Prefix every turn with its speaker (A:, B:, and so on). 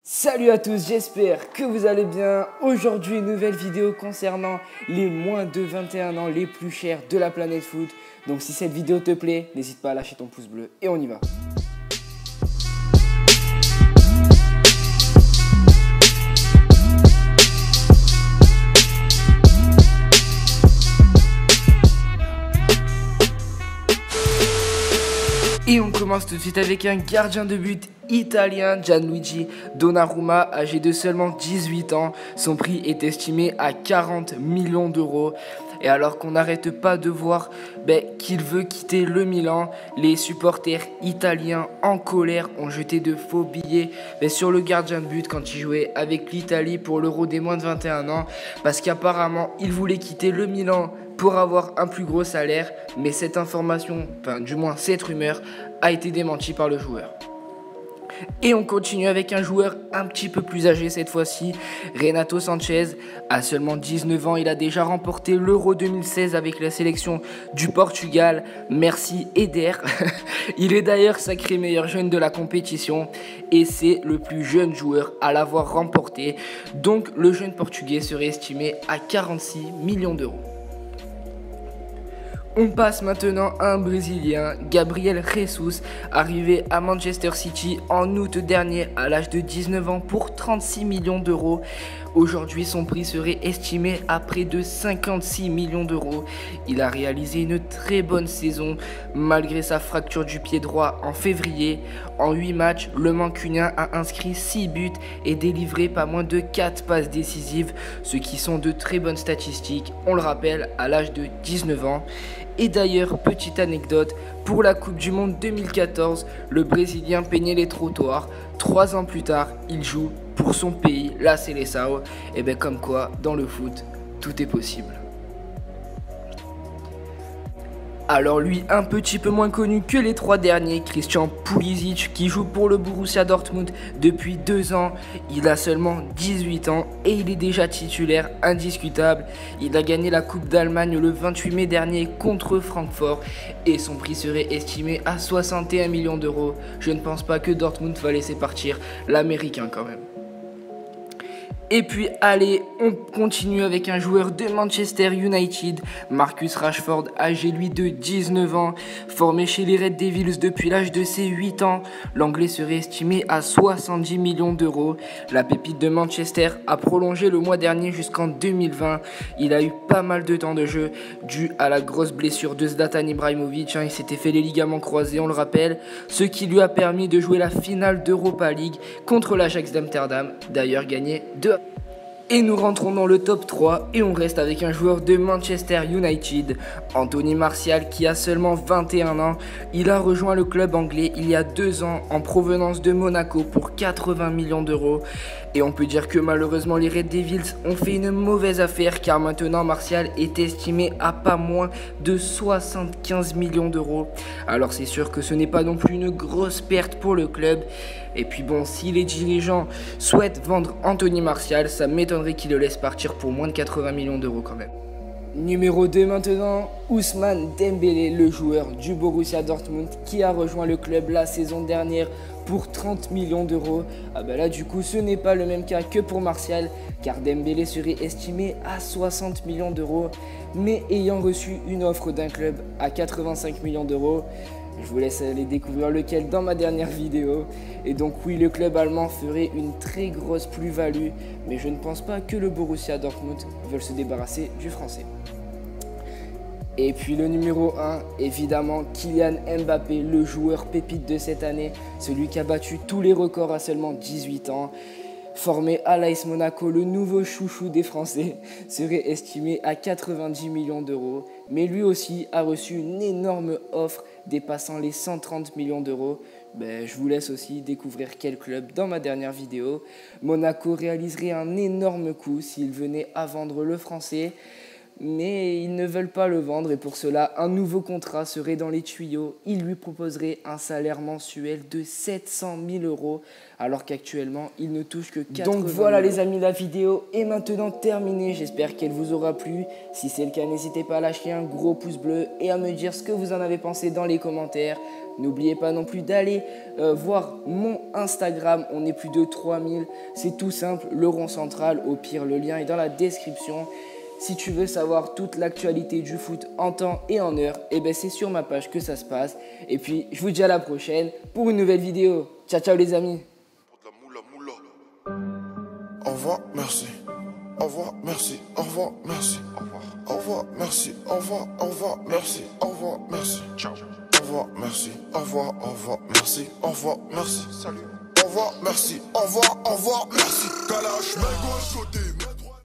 A: Salut à tous, j'espère que vous allez bien. Aujourd'hui, une nouvelle vidéo concernant les moins de 21 ans les plus chers de la planète foot. Donc si cette vidéo te plaît, n'hésite pas à lâcher ton pouce bleu et on y va. Et on commence tout de suite avec un gardien de but italien, Gianluigi Donnarumma, âgé de seulement 18 ans. Son prix est estimé à 40 millions d'euros. Et alors qu'on n'arrête pas de voir qu'il veut quitter le Milan, les supporters italiens en colère ont jeté de faux billets sur le gardien de but quand il jouait avec l'Italie pour l'Euro des moins de 21 ans. Parce qu'apparemment, il voulait quitter le Milan pour avoir un plus gros salaire, mais cette information, enfin du moins cette rumeur, a été démentie par le joueur. Et on continue avec un joueur un petit peu plus âgé cette fois-ci, Renato Sanchez. À seulement 19 ans, il a déjà remporté l'Euro 2016 avec la sélection du Portugal. Merci Eder. Il est d'ailleurs sacré meilleur jeune de la compétition et c'est le plus jeune joueur à l'avoir remporté. Donc le jeune portugais serait estimé à 46 millions d'euros. On passe maintenant à un Brésilien, Gabriel Jesus, arrivé à Manchester City en août dernier à l'âge de 19 ans pour 36 millions d'euros. Aujourd'hui, son prix serait estimé à près de 56 millions d'euros. Il a réalisé une très bonne saison malgré sa fracture du pied droit en février. En 8 matchs, le Mancunien a inscrit 6 buts et délivré pas moins de 4 passes décisives, ce qui sont de très bonnes statistiques, on le rappelle, à l'âge de 19 ans. Et d'ailleurs, petite anecdote, pour la Coupe du Monde 2014, le Brésilien peignait les trottoirs. 3 ans plus tard, il joue pour son pays, la Seleção. Et comme quoi, dans le foot, tout est possible. Alors lui, un petit peu moins connu que les 3 derniers, Christian Pulisic, qui joue pour le Borussia Dortmund depuis 2 ans. Il a seulement 18 ans et il est déjà titulaire indiscutable. Il a gagné la Coupe d'Allemagne le 28 mai dernier contre Francfort et son prix serait estimé à 61 millions d'euros. Je ne pense pas que Dortmund va laisser partir l'Américain quand même. Et puis allez, on continue avec un joueur de Manchester United, Marcus Rashford, âgé lui de 19 ans, formé chez les Red Devils depuis l'âge de ses 8 ans. L'Anglais serait estimé à 70 millions d'euros. La pépite de Manchester a prolongé le mois dernier jusqu'en 2020. Il a eu pas mal de temps de jeu dû à la grosse blessure de Zlatan Ibrahimovic. Il s'était fait les ligaments croisés, on le rappelle, ce qui lui a permis de jouer la finale d'Europa League contre l'Ajax d'Amsterdam, d'ailleurs gagné 2. Et nous rentrons dans le top 3 et on reste avec un joueur de Manchester United, Anthony Martial, qui a seulement 21 ans. Il a rejoint le club anglais il y a 2 ans en provenance de Monaco pour 80 millions d'euros. Et on peut dire que malheureusement les Red Devils ont fait une mauvaise affaire car maintenant Martial est estimé à pas moins de 75 millions d'euros. Alors c'est sûr que ce n'est pas non plus une grosse perte pour le club. Et puis bon, si les dirigeants souhaitent vendre Anthony Martial, ça m'étonnerait qu'ils le laissent partir pour moins de 80 millions d'euros quand même. Numéro 2 maintenant, Ousmane Dembélé, le joueur du Borussia Dortmund qui a rejoint le club la saison dernière pour 30 millions d'euros. Là du coup ce n'est pas le même cas que pour Martial car Dembélé serait estimé à 60 millions d'euros mais ayant reçu une offre d'un club à 85 millions d'euros. Je vous laisse aller découvrir lequel dans ma dernière vidéo. Et donc oui, le club allemand ferait une très grosse plus-value, mais je ne pense pas que le Borussia Dortmund veuille se débarrasser du français. Et puis le numéro 1, évidemment, Kylian Mbappé, le joueur pépite de cette année, celui qui a battu tous les records à seulement 18 ans. Formé à l'AS Monaco, le nouveau chouchou des Français serait estimé à 90 millions d'euros. Mais lui aussi a reçu une énorme offre dépassant les 130 millions d'euros. Je vous laisse aussi découvrir quel club dans ma dernière vidéo. Monaco réaliserait un énorme coup s'il venait à vendre le Français. mais ils ne veulent pas le vendre et pour cela, un nouveau contrat serait dans les tuyaux. Il lui proposerait un salaire mensuel de 700 000 euros, alors qu'actuellement, il ne touche que 80 000. Donc voilà les amis, la vidéo est maintenant terminée. J'espère qu'elle vous aura plu. Si c'est le cas, n'hésitez pas à lâcher un gros pouce bleu et à me dire ce que vous en avez pensé dans les commentaires. N'oubliez pas non plus d'aller voir mon Instagram, on est plus de 3000. C'est tout simple, le rond central. Au pire, le lien est dans la description. Si tu veux savoir toute l'actualité du foot en temps et en heure, eh ben c'est sur ma page que ça se passe. Et puis, je vous dis à la prochaine pour une nouvelle vidéo. Ciao, ciao les amis.
B: Au revoir, merci. Au revoir, merci. Au revoir, merci. Au revoir. Au revoir, merci. Au revoir, au revoir, merci. Au revoir, merci. Ciao. Au revoir, merci. Au revoir, merci. Au revoir, merci. Salut. Au revoir, merci. Au revoir, merci. Kalash, Mego,